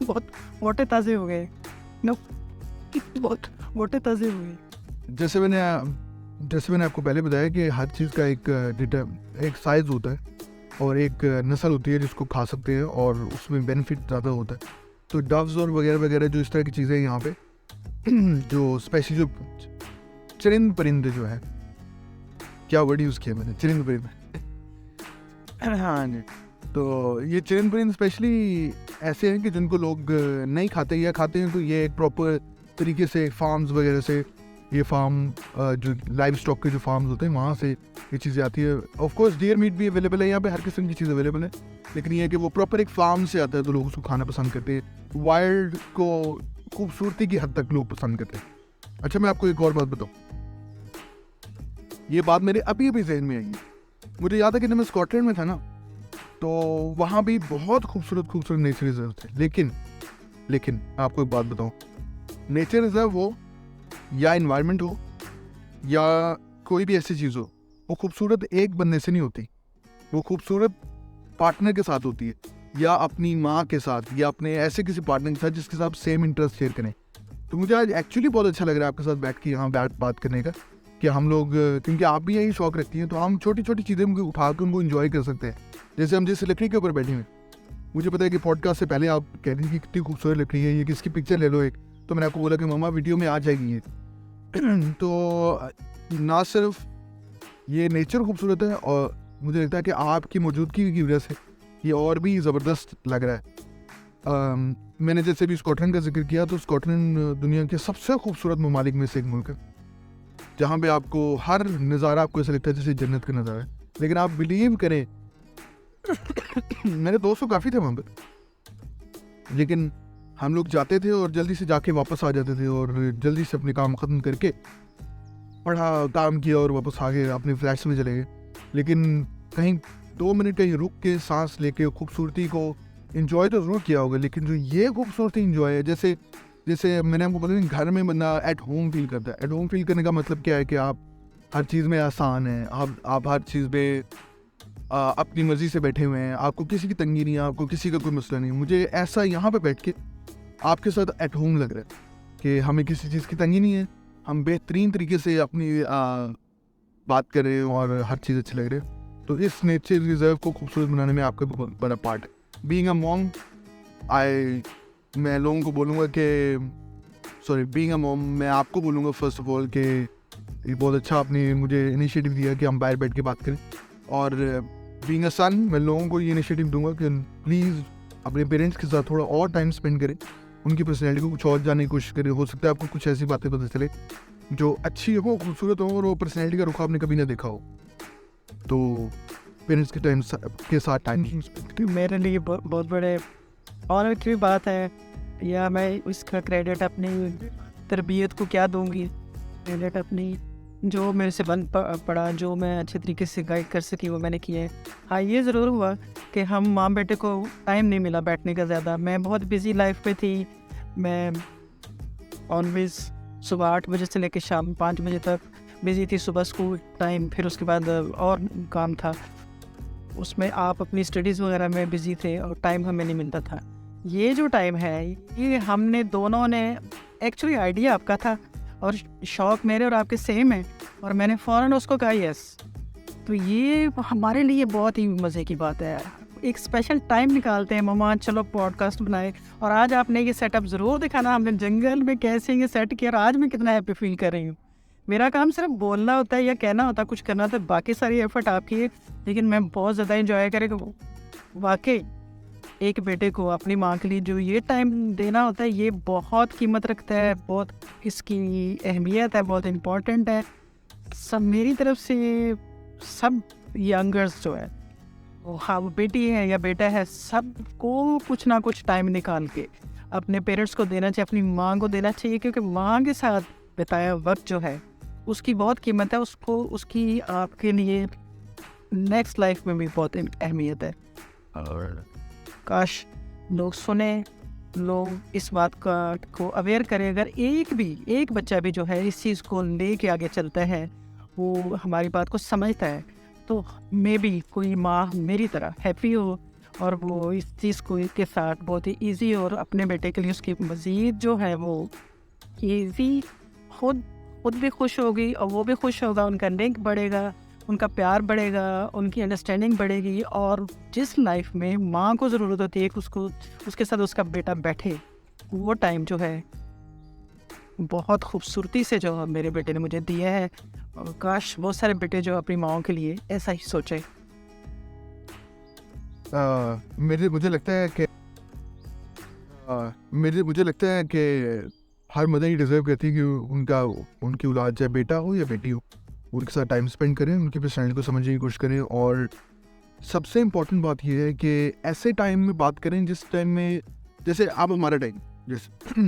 बहुत मोटे ताज़े हो गए, ना बहुत मोटे ताज़े हो गए। जैसे मैंने आपको पहले बताया कि हर चीज़ का एक साइज़ होता है और एक नस्ल होती है जिसको खा सकते हैं और उसमें बेनिफिट ज़्यादा होता है। तो डव्स और वगैरह जो इस तरह की चीज़ें यहाँ पे जो स्पेशली जो चरिंद परिंदे जो है, क्या वर्ड यूज़ किया मैंने, चरिंद परिंदे हाँ जी। तो ये चरिंद परिंदे स्पेशली ऐसे हैं कि जिनको लोग नहीं खाते या खाते हैं तो ये एक प्रॉपर तरीके से फार्म्स वगैरह से, ये फार्म जो लाइव स्टॉक के जो फार्म्स होते हैं वहाँ से ये चीज़ें आती है। ऑफ कोर्स डियर मीट भी अवेलेबल है यहाँ पे, हर किस्म की चीज़ अवेलेबल है, लेकिन ये है कि वो प्रॉपर एक फार्म से आता है तो लोग उसको खाना पसंद करते हैं। वाइल्ड को खूबसूरती की हद तक लोग पसंद करते हैं। अच्छा, मैं आपको एक और बात बताऊँ, ये बात मेरे अभी जहन में आई है। मुझे याद है कि जब मैं स्कॉटलैंड में था ना, तो वहाँ भी बहुत खूबसूरत नेचर रिजर्व थे, लेकिन आपको एक बात बताऊँ, नेचर रिजर्व हो या इन्वायरमेंट हो या कोई भी ऐसी चीज़ हो, वो खूबसूरत एक बंदे से नहीं होती, वो खूबसूरत पार्टनर के साथ होती है, या अपनी माँ के साथ, या अपने ऐसे किसी पार्टनर के साथ जिसके साथ सेम इंटरेस्ट शेयर करें। तो मुझे आज एक्चुअली बहुत अच्छा लग रहा है आपके साथ बैठ के यहाँ बात करने का, कि हम लोग, क्योंकि आप भी यही शौक रखती हैं, तो हम छोटी छोटी चीज़ें उठा कर उनको इन्जॉय कर सकते हैं। जैसे हम जिस लकड़ी के ऊपर बैठे हुए, मुझे पता है कि पॉडकास्ट से पहले आप कह रही थी कि कितनी खूबसूरत लकड़ी है, ये किसकी पिक्चर ले लो एक, तो मैंने आपको बोला कि मम्मा वीडियो में आ जाएगी ये। तो ना सिर्फ ये नेचर खूबसूरत है, और मुझे लगता है कि आपकी मौजूदगी की वजह से ये और भी ज़बरदस्त लग रहा है। मैंने जैसे भी स्कॉटलैंड का जिक्र किया, तो स्कॉटलैंड दुनिया के सबसे खूबसूरत ममालिक में से एक मुल्क है, जहाँ पे आपको हर नज़ारा आपको ऐसा लगता है जैसे जन्नत का नज़ारा है। लेकिन आप बिलीव करें, मेरे दोस्त तो काफ़ी थे वहाँ पर, लेकिन हम लोग जाते थे और जल्दी से जाके वापस आ जाते थे, और जल्दी से अपने काम ख़त्म करके पढ़ा, काम किया और वापस आ गए, अपने फ्लैट्स में चले गए। लेकिन कहीं 2 मिनट कहीं रुक के सांस लेके खूबसूरती को इन्जॉय तो ज़रूर किया होगा, लेकिन जो ये खूबसूरती इन्जॉय है, जैसे मैंने आपको बोला, घर में बंदा एट होम फील करता है। एट होम फील करने का मतलब क्या है कि आप हर चीज़ में आसान है, आप हर चीज़ में अपनी मर्ज़ी से बैठे हुए हैं, आपको किसी की तंगी नहीं है, आपको किसी का कोई मसला नहीं। मुझे ऐसा यहाँ पे बैठ के आपके साथ एट होम लग रहा है कि हमें किसी चीज़ की तंगी नहीं है, हम बेहतरीन तरीके से अपनी बात कर रहे हैं और हर चीज़ अच्छी लग रही है। तो इस नेचर रिजर्व को खूबसूरत बनाने में आपका बहुत बड़ा पार्ट है। बीइंग अ मॉम, मैं लोगों को बोलूँगा कि बीइंग अ मॉम, मैं आपको बोलूँगा फर्स्ट ऑफ ऑल कि ये बहुत अच्छा आपने मुझे इनिशिएटिव दिया कि हम बाहर बैठ के बात करें। और बीइंग अ सन, मैं लोगों को ये इनिशिएटिव दूंगा कि प्लीज़ अपने पेरेंट्स के साथ थोड़ा और टाइम स्पेंड करें, उनकी पर्सनैलिटी को कुछ और जानने की कोशिश करें। हो सकता है आपको कुछ ऐसी बातें पता चले जो अच्छी हो, खूबसूरत हो, और वो पर्सनैलिटी का रुख आपने कभी ना देखा हो। तो पेरेंट्स के साथ टाइम स्पेंड मेरे लिए बहुत बड़े ऑनर की बात है, या मैं इसका क्रेडिट अपनी तरबियत को क्या दूंगी, क्रेडिट अपनी जो मेरे से बन पड़ा, जो मैं अच्छे तरीके से गाइड कर सकी, वो मैंने किया है। हाँ, ये ज़रूर हुआ कि हम माँ बेटे को टाइम नहीं मिला बैठने का ज़्यादा। मैं बहुत बिज़ी लाइफ पे थी, मैं ऑलवेज़ सुबह 8 बजे से लेकर शाम 5 बजे तक बिज़ी थी। सुबह स्कूल टाइम, फिर उसके बाद और काम था, उसमें आप अपनी स्टडीज़ वगैरह में बिज़ी थे और टाइम हमें नहीं मिलता था। ये जो टाइम है, ये हमने दोनों ने, एक्चुअली आइडिया आपका था और शौक़ मेरे और आपके सेम है, और मैंने फ़ौरन उसको कहा यस। तो ये हमारे लिए बहुत ही मज़े की बात है। एक स्पेशल टाइम निकालते हैं, मम्मा चलो पॉडकास्ट बनाए, और आज आपने ये सेटअप ज़रूर दिखाना, हमने जंगल में कैसे ये सेट किया, और आज मैं कितना हैप्पी फील कर रही हूँ। मेरा काम सिर्फ बोलना होता है या कहना होता है, कुछ करना होता है, बाकी सारी एफर्ट आपकी है। लेकिन मैं बहुत ज़्यादा इंजॉय करेगा वाकई एक बेटे को अपनी माँ के लिए जो ये टाइम देना होता है, ये बहुत कीमत रखता है, बहुत इसकी अहमियत है, बहुत इम्पोर्टेंट है। सब मेरी तरफ से सब यंगर्स जो है, वो हाँ वो बेटी है या बेटा है, सबको कुछ ना कुछ टाइम निकाल के अपने पेरेंट्स को देना चाहिए, अपनी माँ को देना चाहिए, क्योंकि माँ के साथ बिताया वक्त जो है उसकी बहुत कीमत है। उसको उसकी आपके लिए नेक्स्ट लाइफ में भी बहुत अहमियत है। और काश लोग सुने, लोग इस बात को अवेयर करें। अगर एक बच्चा भी जो है इस चीज़ को लेके आगे चलता है, वो हमारी बात को समझता है, तो मे बी कोई माँ मेरी तरह हैप्पी हो और वो इस चीज़ को के साथ बहुत ही ईजी और अपने बेटे के लिए उसकी मज़ीद जो है वो ईजी, खुद भी खुश होगी और वो भी खुश होगा, उनका लिंक बढ़ेगा, उनका प्यार बढ़ेगा, उनकी अंडरस्टैंडिंग बढ़ेगी। और जिस लाइफ में माँ को ज़रूरत होती है कि उसको उसके साथ उसका बेटा बैठे, वो टाइम जो है बहुत खूबसूरती से जो मेरे बेटे ने मुझे दिया है। और काश बहुत सारे बेटे जो अपनी माँओं के लिए ऐसा ही सोचे। मुझे लगता है कि हर मदर ही डिज़र्व करती है कि उनकी औलाद चाहे बेटा हो या बेटी हो, उनके साथ टाइम स्पेंड करें, उनकी पर्सनैलिटी को समझने की कोशिश करें। और सबसे इम्पॉर्टेंट बात यह है कि ऐसे टाइम में बात करें जिस टाइम में, जैसे अब हमारा टाइम, जैसे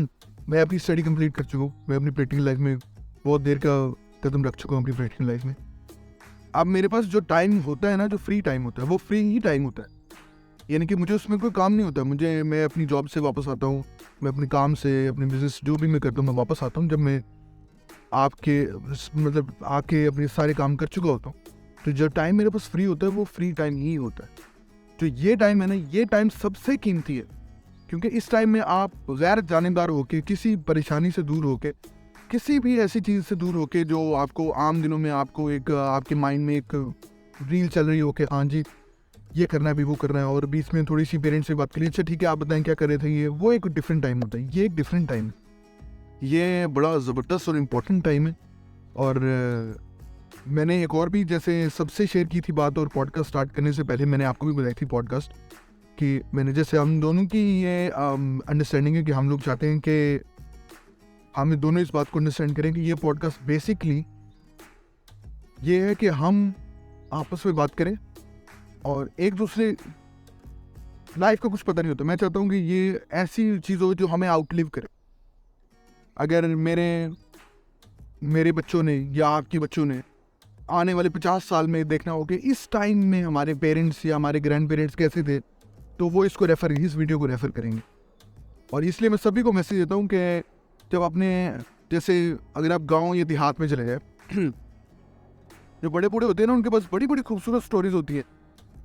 मैं अपनी स्टडी कंप्लीट कर चुका हूँ, मैं अपनी प्रैक्टिकल लाइफ में बहुत देर का कदम रख चुका हूँ अपनी प्रैक्टिकल लाइफ में। अब मेरे पास जो टाइम होता है ना, जो फ्री टाइम होता है, वो फ्री ही टाइम होता है। यानी कि मुझे उसमें कोई काम नहीं होता। मैं अपनी जॉब से वापस आता हूँ, मैं अपने काम से, अपने बिजनेस जो भी मैं करता हूँ, मैं वापस आता हूँ जब मैं आके अपने सारे काम कर चुका होता हूँ। तो जो टाइम मेरे पास फ्री होता है वो फ्री टाइम ही होता है। तो ये टाइम है ना, ये टाइम सबसे कीमती है, क्योंकि इस टाइम में आप गैर जानेदार होके, किसी परेशानी से दूर होके, किसी भी ऐसी चीज़ से दूर होके जो आपको आम दिनों में आपको एक आपके माइंड में एक रील चल रही हो कि हाँ जी ये करना है, भी वो करना है, और बीच में थोड़ी सी पेरेंट्स से बात करिए, अच्छा ठीक है आप बताएं क्या कर रहे थे, ये वो एक डिफरेंट टाइम होता है। ये एक डिफरेंट टाइम है, ये बड़ा ज़बरदस्त और इम्पोर्टेंट टाइम है। और मैंने एक और भी जैसे सबसे शेयर की थी बात, और पॉडकास्ट स्टार्ट करने से पहले मैंने आपको भी बताई थी पॉडकास्ट कि मैंने जैसे हम दोनों की ये अंडरस्टैंडिंग है कि हम लोग चाहते हैं कि हम दोनों इस बात को अंडरस्टैंड करें कि ये पॉडकास्ट बेसिकली ये है कि हम आपस में बात करें और एक दूसरे लाइफ का कुछ पता नहीं होता। मैं चाहता हूँ कि ये ऐसी चीज़ हो जो हमें आउटलिव करे। अगर मेरे बच्चों ने या आपके बच्चों ने आने वाले 50 साल में देखना हो कि इस टाइम में हमारे पेरेंट्स या हमारे ग्रैंड पेरेंट्स कैसे थे, तो वो इस वीडियो को रेफ़र करेंगे। और इसलिए मैं सभी को मैसेज देता हूँ कि जब अपने, जैसे अगर आप गाँव या देहात में चले जाए, जो बड़े बूढ़े होते हैं ना, उनके पास बड़ी बड़ी खूबसूरत स्टोरीज होती है,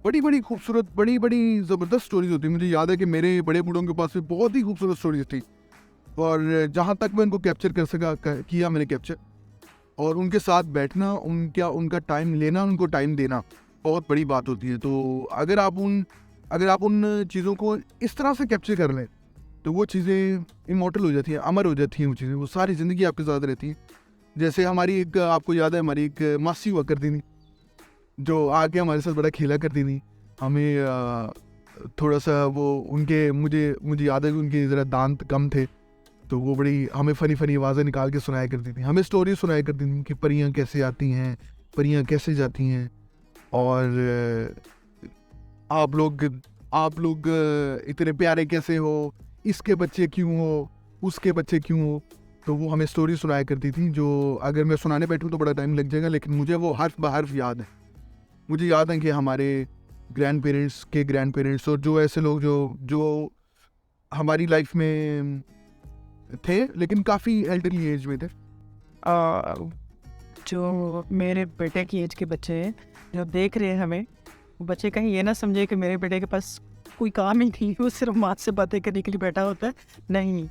बड़ी खूबसूरत, बड़ी ज़बरदस्त स्टोरीज होती है। मुझे याद है कि मेरे बड़े बूढ़ों के पास भी बहुत ही खूबसूरत स्टोरीज थी, और जहाँ तक मैं उनको कैप्चर कर सका किया मैंने कैप्चर। और उनके साथ बैठना, उनका टाइम लेना, उनको टाइम देना बहुत बड़ी बात होती है। तो अगर आप उन चीज़ों को इस तरह से कैप्चर कर लें तो वो चीज़ें इमॉर्टल हो जाती हैं, अमर हो जाती हैं, वो चीज़ें वो सारी ज़िंदगी आपके साथ रहती हैं। जैसे हमारी एक, आपको याद है, हमारी एक मासी हुआ करती थी जो आके हमारे साथ बड़ा खेला करती थी। हमें थोड़ा सा वो मुझे याद है कि उनके ज़रा दांत कम थे, तो वो बड़ी हमें फ़नी आवाज़ें निकाल के सुनाया करती थी, हमें स्टोरी सुनाया करती थी कि परियां कैसे आती हैं, परियां कैसे जाती हैं, और आप लोग इतने प्यारे कैसे हो, इसके बच्चे क्यों हो, उसके बच्चे क्यों हो। तो वो हमें स्टोरी सुनाया करती थी, जो अगर मैं सुनाने बैठूँ तो बड़ा टाइम लग जाएगा, लेकिन मुझे वो हर्फ बहर्फ याद है। मुझे याद है कि हमारे ग्रैंड पेरेंट्स और जो ऐसे लोग जो हमारी लाइफ में थे लेकिन काफ़ी एल्डरली एज में थे, जो मेरे बेटे की एज के बच्चे हैं जो देख रहे हैं हमें, वो बच्चे कहीं ये ना समझे कि मेरे बेटे के पास कोई काम ही नहीं, वो सिर्फ माँ से बातें करने के लिए बैठा होता है। नहीं,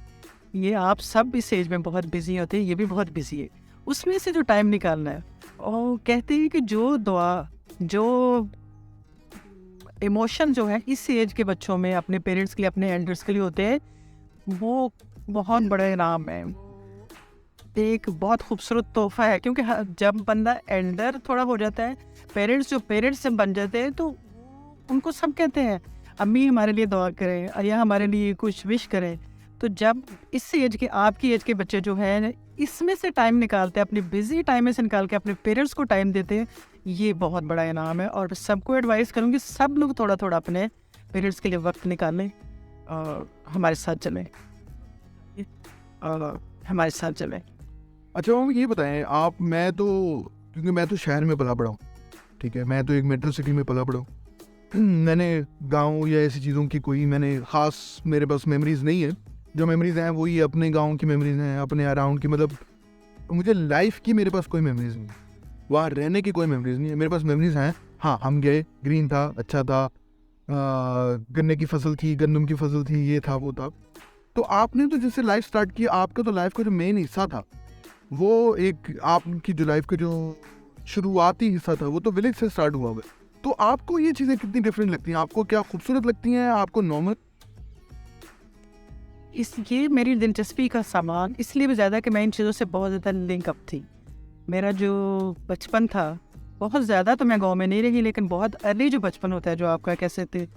ये आप सब इस एज में बहुत बिजी होते हैं, ये भी बहुत बिजी है, उसमें से जो टाइम निकालना है। और कहते हैं कि जो दुआ, जो इमोशन जो है इस एज के बच्चों में अपने पेरेंट्स के लिए, अपने एल्डर्स के लिए होते हैं, वो बहुत बड़ा इनाम है। एक बहुत खूबसूरत तोहफ़ा है, क्योंकि जब बंदा एल्डर थोड़ा हो जाता है, पेरेंट्स जब बन जाते हैं, तो उनको सब कहते हैं अम्मी हमारे लिए दुआ करें या हमारे लिए कुछ विश करें। तो जब इस एज के, आपकी एज के बच्चे जो हैं, इसमें से टाइम निकालते हैं, अपनी बिजी टाइम में से निकाल के अपने पेरेंट्स को टाइम देते हैं, ये बहुत बड़ा इनाम है। और सबको एडवाइस करूँगी, सब लोग थोड़ा थोड़ा अपने पेरेंट्स के लिए वक्त निकालें और हमारे साथ चलें, हमारे साथ चलें। अच्छा मैम ये बताएं आप, क्योंकि मैं तो शहर में पला पड़ा हूँ, ठीक है, मैं तो एक मेट्रो सिटी में पला पड़ा हूँ। मैंने गांव या ऐसी चीज़ों की कोई ख़ास मेरे पास मेमोरीज़ नहीं है। जो मेमोरीज़ हैं वही अपने गांव की मेमोरीज़ हैं, अपने अराउंड की। मतलब मुझे लाइफ की मेरे पास कोई मेमोरीज़ नहीं है, वहाँ रहने की कोई मेमोरीज़ नहीं है। मेरे पास मेमोरीज़ हैं, हाँ हम गए, ग्रीन था, अच्छा था, गन्ने की फसल थी, गंदम की फसल थी, ये था वो था। तो आपने तो जैसे लाइफ स्टार्ट की, आपका तो लाइफ का जो मेन हिस्सा था वो एक आपकी जो लाइफ का जो शुरुआती हिस्सा था वो तो विलेज से स्टार्ट हुआ हुआ है। तो आपको ये चीज़ें कितनी डिफरेंट लगती हैं? आपको क्या खूबसूरत लगती हैं, आपको नॉर्मल? ये मेरी दिलचस्पी का सामान इसलिए भी ज़्यादा कि मैं इन चीज़ों से बहुत ज़्यादा लिंक अप थी। मेरा जो बचपन था, बहुत ज़्यादा तो मैं गांव में नहीं रही, लेकिन बहुत अर्ली जो बचपन होता है, जो आपका कह सकते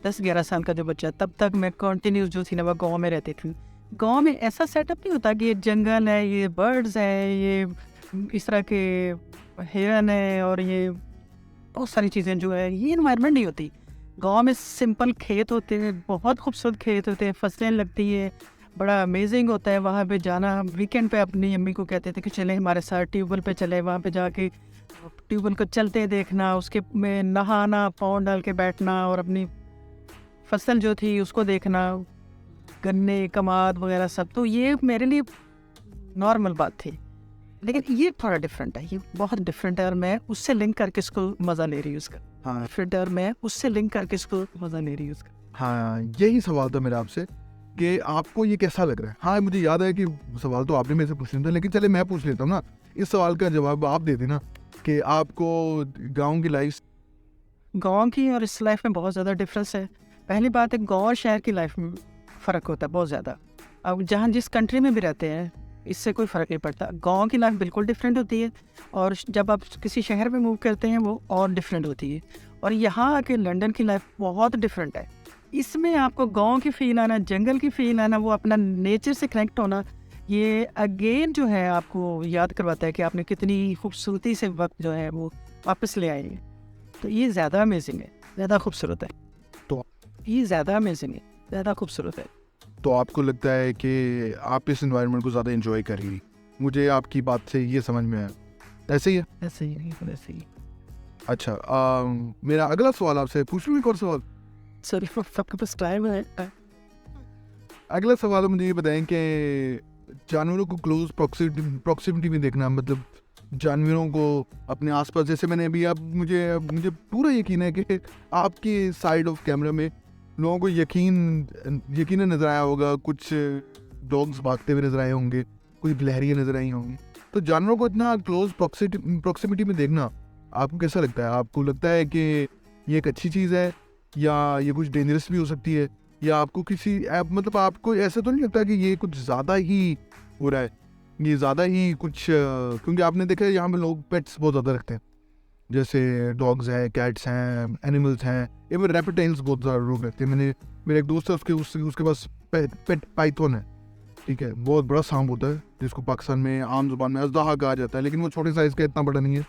10-11 साल का जो बच्चा, तब तक मैं कंटिन्यूस जो थी ना वो गांव में रहती थी। गांव में ऐसा सेटअप नहीं होता कि ये जंगल है, ये बर्ड्स हैं, ये इस तरह के हिरन है और ये बहुत सारी चीज़ें जो है, ये इन्वायरमेंट नहीं होती। गांव में सिंपल खेत होते हैं, बहुत खूबसूरत खेत होते हैं, फसलें लगती है, बड़ा अमेजिंग होता है वहाँ पे जाना। वीकेंड पे अपनी अम्मी को कहते थे कि चले हमारे साथ ट्यूबवेल पे चले, वहाँ पे जाके ट्यूबवेल को चलते देखना, उसके में नहाना, पाँव डाल के बैठना और अपनी फसल जो थी उसको देखना, गन्ने, कमाद वगैरह सब। तो ये मेरे लिए नॉर्मल बात थी, लेकिन ये थोड़ा डिफरेंट है, ये बहुत डिफरेंट है और मैं उससे लिंक करके इसको मज़ा ले रही हूँ उसका। हाँ फिर और मैं उससे लिंक करके इसको मज़ा ले रही हूँ उसका। हाँ, यही सवाल था मेरा आपसे कि आपको ये कैसा लग रहा है। हाँ मुझे याद है कि सवाल तो आपने मेरे से पूछ लिया था, लेकिन चले मैं पूछ लेता हूँ ना, इस सवाल का जवाब आप दे देना कि आपको गाँव की लाइफ, गाँव की और इस लाइफ में बहुत ज़्यादा डिफरेंस है। पहली बात है, गाँव और शहर की लाइफ में फ़र्क होता है बहुत ज़्यादा। अब जहाँ जिस कंट्री में भी रहते हैं इससे कोई फ़र्क नहीं पड़ता। गांव की लाइफ बिल्कुल डिफरेंट होती है और जब आप किसी शहर में मूव करते हैं वो और डिफरेंट होती है। और यहाँ आके लंदन की लाइफ बहुत डिफरेंट है। इसमें आपको गांव की फ़ील आना, जंगल की फ़ील आना, वो अपना नेचर से कनेक्ट होना, ये अगेन जो है आपको याद करवाता है कि आपने कितनी खूबसूरती से वक्त जो है वो वापस ले आए हैं। तो ये ज़्यादा अमेजिंग है, ज़्यादा खूबसूरत है। तो ये ज़्यादा अमेजिंग है, ज़्यादा खूबसूरत है। तो आपको लगता है कि आप इस एनवायरनमेंट को ज़्यादा एंजॉय करेंगी। मुझे आपकी बात से ये समझ में आया, ऐसे ही है? ऐसे ही है, ऐसे ही। अच्छा मेरा अगला सवाल आपसे पूछ लूँ, एक और सवाल? सॉरी, सबके पास टाइम है? अगला सवाल मुझे ये बताएं कि जानवरों को क्लोज प्रॉक्सिमिटी में देखना, मतलब जानवरों को अपने आसपास, जैसे मैंने अभी आप मुझे पूरा यकीन है कि आपकी साइड ऑफ कैमरा में लोगों को यकीनन नज़र आया होगा, कुछ डॉग्स भागते हुए नज़र आए होंगे, कुछ लहरियाँ नज़र आई होंगी। तो जानवरों को इतना क्लोज प्रॉक्सिमिटी में देखना आपको कैसा लगता है? आपको लगता है कि ये एक अच्छी चीज़ है या ये कुछ डेंजरस भी हो सकती है, या आपको मतलब आपको ऐसा तो नहीं लगता कि ये कुछ ज़्यादा ही हो रहा है, ये ज़्यादा ही कुछ क्योंकि आपने देखा है यहाँ पे लोग पेट्स बहुत ज़्यादा रखते हैं, जैसे डॉग्स हैं, कैट्स हैं, एनिमल्स हैं, इवन रेप्टाइल्स बहुत ज़्यादा लोग रखते हैं। मेरे एक दोस्त है, उसके पास पेट पाइथन है, ठीक है, बहुत बड़ा सांप होता है जिसको पाकिस्तान में आम जुबान में अजदहा कहा जाता है, लेकिन वो छोटे साइज़ का, इतना बड़ा नहीं है।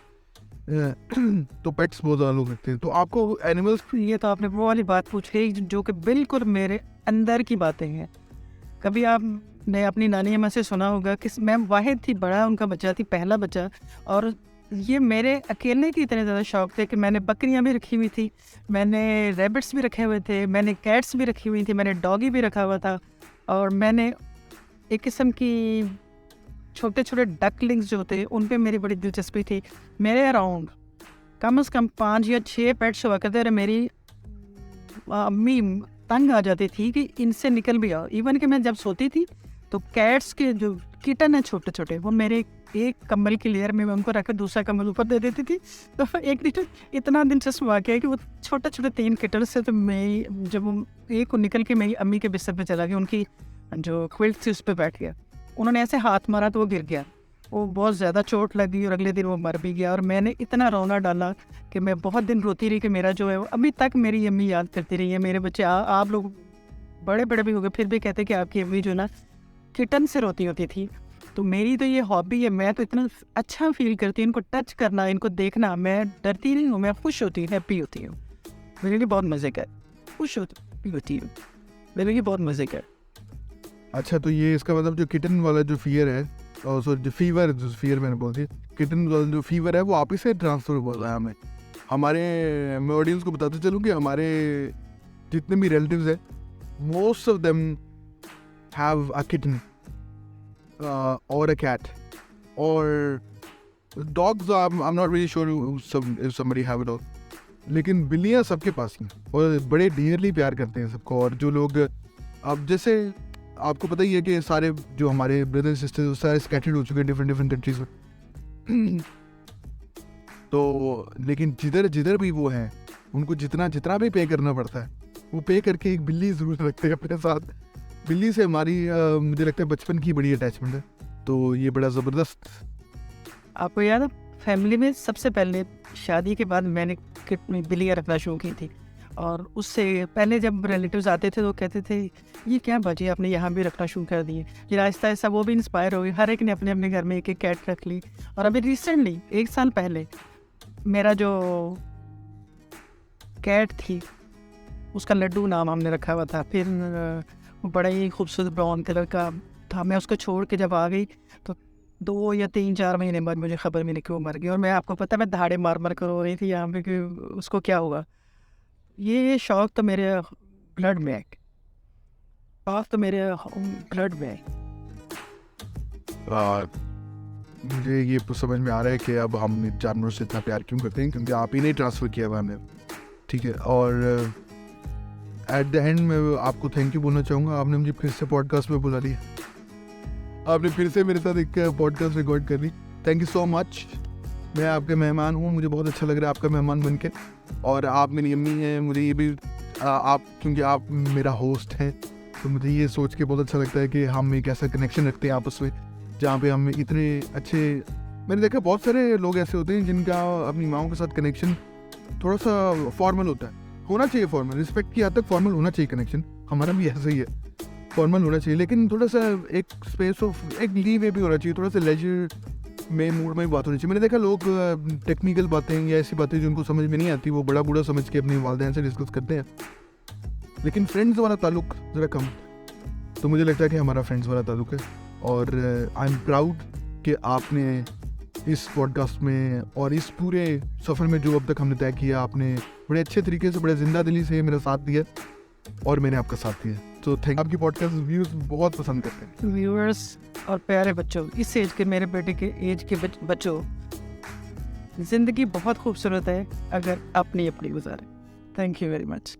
तो पेट्स बहुत ज़्यादा लोग रखते हैं। तो आपको एनिमल्स, ये तो आपने वो वाली बात पूछी जो कि बिल्कुल मेरे अंदर की बातें हैं। कभी आपने अपनी नानी अम्मा से सुना होगा कि मैं वाहिद थी, बड़ा उनका बच्चा थी, पहला बच्चा, और ये मेरे अकेले की इतने ज़्यादा शौक थे कि मैंने बकरियां भी रखी हुई थी, मैंने रैबिट्स भी रखे हुए थे, मैंने कैट्स भी रखी हुई थी, मैंने डॉगी भी रखा हुआ था, और मैंने एक किस्म की छोटे छोटे डकलिंग्स जो थे उन पे मेरी बड़ी दिलचस्पी थी। मेरे अराउंड कम से कम 5 या 6 पेट्स हुआ करते, और मेरी अम्मी तंग आ जाती थी कि इनसे निकल भी आओ। इवन कि मैं जब सोती थी तो कैट्स के जो किटन है छोटे छोटे, वो मेरे एक कंबल की लेयर में मैं उनको रख कर दूसरा कंबल ऊपर दे देती थी। तो एक दिन इतना दिलचस्प वाक़या है कि वो छोटे छोटे 3 किटन से, तो मैं जब एक को निकल के मेरी अम्मी के बिस्तर पे चला गया, उनकी जो क्विल्ट थी उस पर बैठ गया, उन्होंने ऐसे हाथ मारा तो वो गिर गया। वो बहुत ज़्यादा चोट लगी और अगले दिन वो मर भी गया। और मैंने इतना रोना डाला कि मैं बहुत दिन रोती रही कि मेरा जो है वो अभी तक मेरी अम्मी याद करती रही है। मेरे बच्चे आप लोग बड़े बड़े भी हो गए फिर भी कहते कि आपकी अम्मी जो ना किटन से रोती होती थी। तो मेरी तो ये हॉबी है, मैं तो इतना अच्छा फील करती हूँ इनको टच करना, इनको देखना। मैं डरती नहीं हूँ, मैं खुश होती हूँ, हैप्पी होती हूँ। मेरे लिए बहुत मज़े का है, खुश होती हूँ, मेरे लिए बहुत मज़े का है। अच्छा, तो ये इसका मतलब जो किटन वाला जो फियर है, और सॉरी जो फियर मैंने बोल दिया, किटन वाला जो फीवर है वो आप ही से ट्रांसफर हुआ है हमें। मैं ऑडियंस को बताते चलूँ कि हमारे जितने भी रिलेटिव्स हैं, most of them have a kitten और अ कैट और dogs. I am not really sure if somebody have it all, लेकिन बिल्लियाँ सबके पास हैं और बड़े डियरली प्यार करते हैं सबको। और जो लोग अब जैसे आपको पता ही है कि सारे जो हमारे ब्रदर सिस्टर्स सारे स्कैटर्ड हो चुके हैं डिफरेंट कंट्रीज में। तो लेकिन जिधर भी वो हैं, उनको जितना भी पे करना पड़ता है वो पे करके एक बिल्ली ज़रूर रखते हैं अपने साथ। बिल्ली से हमारी मुझे लगता है बचपन की बड़ी अटैचमेंट है, तो ये बड़ा ज़बरदस्त। आपको याद है फैमिली में सबसे पहले शादी के बाद मैंने बिल्लियाँ रखना शुरू की थी। और उससे पहले जब रिलेटिव्स आते थे तो कहते थे ये क्या बाजी आपने यहाँ भी रखना शुरू कर दिए। फिर आहिस्ता आहिस्ता वो भी इंस्पायर हो गई, हर एक ने अपने अपने घर में एक एक कैट रख ली। और अभी रिसेंटली 1 साल पहले मेरा जो कैट थी उसका लड्डू नाम हमने रखा हुआ था। फिर वो बड़ा ही खूबसूरत ब्राउन कलर का था। मैं उसको छोड़ के जब आ गई तो 2 या 3-4 महीने बाद मुझे खबर मिली कि वो मर गई। और मैं आपको पता मैं धाड़े मार कर रो रही थी यहाँ पे कि उसको क्या हुआ। ये शौक तो मेरे ब्लड में है, शौक तो मेरे ब्लड में है। मुझे ये समझ में आ रहा है कि अब हम जानवरों से इतना प्यार क्यों करते हैं, क्योंकि आप ही नहीं ट्रांसफ़र किया हुआ हमें, ठीक है। और एट द एंड मैं आपको थैंक यू बोलना चाहूँगा, आपने मुझे फिर से पॉडकास्ट में बुला लिया, आपने फिर से मेरे साथ एक पॉडकास्ट रिकॉर्ड कर ली। Thank you so much. मैं आपके मेहमान हूँ, मुझे बहुत अच्छा लग रहा है आपका मेहमान बन के। और आप मेरी अम्मी हैं, मुझे ये भी आप क्योंकि आप मेरा होस्ट हैं तो मुझे ये सोच के बहुत अच्छा लगता है कि हम एक ऐसा कनेक्शन रखते हैं आपस में जहाँ पे हम इतने अच्छे। मैंने देखा बहुत सारे लोग ऐसे होते हैं जिनका अपनी माँओं के साथ कनेक्शन थोड़ा सा फॉर्मल होता है, होना चाहिए फॉर्मल, रिस्पेक्ट की हद तक फॉर्मल होना चाहिए कनेक्शन। हमारा भी ऐसा ही है, फॉर्मल होना चाहिए, लेकिन थोड़ा सा एक स्पेस ऑफ एक लीवे भी होना चाहिए, थोड़ा सा लेजर में मूड में बात होनी चाहिए। मैंने देखा लोग टेक्निकल बातें या ऐसी बातें जो उनको समझ में नहीं आती वो बड़ा बूढ़ा समझ के अपनी वालिदैन से डिस्कस करते हैं, लेकिन फ्रेंड्स वाला ताल्लुक ज़रा कम। तो मुझे लगता है कि हमारा फ्रेंड्स वाला ताल्लुक है। और आई एम प्राउड कि आपने इस पॉडकास्ट में और इस पूरे सफ़र में जो अब तक हमने तय किया, आपने बड़े अच्छे तरीके से बड़े ज़िंदा दिली से मेरा साथ दिया और मैंने आपका साथ दिया। तो थैंक। आपकी पॉडकास्ट व्यूज़ बहुत पसंद करते हैं व्यूअर्स और प्यारे बच्चों, इस एज के मेरे बेटे के एज के बच्चों, ज़िंदगी बहुत खूबसूरत है अगर अपनी अपनी गुजारें। Thank you very much.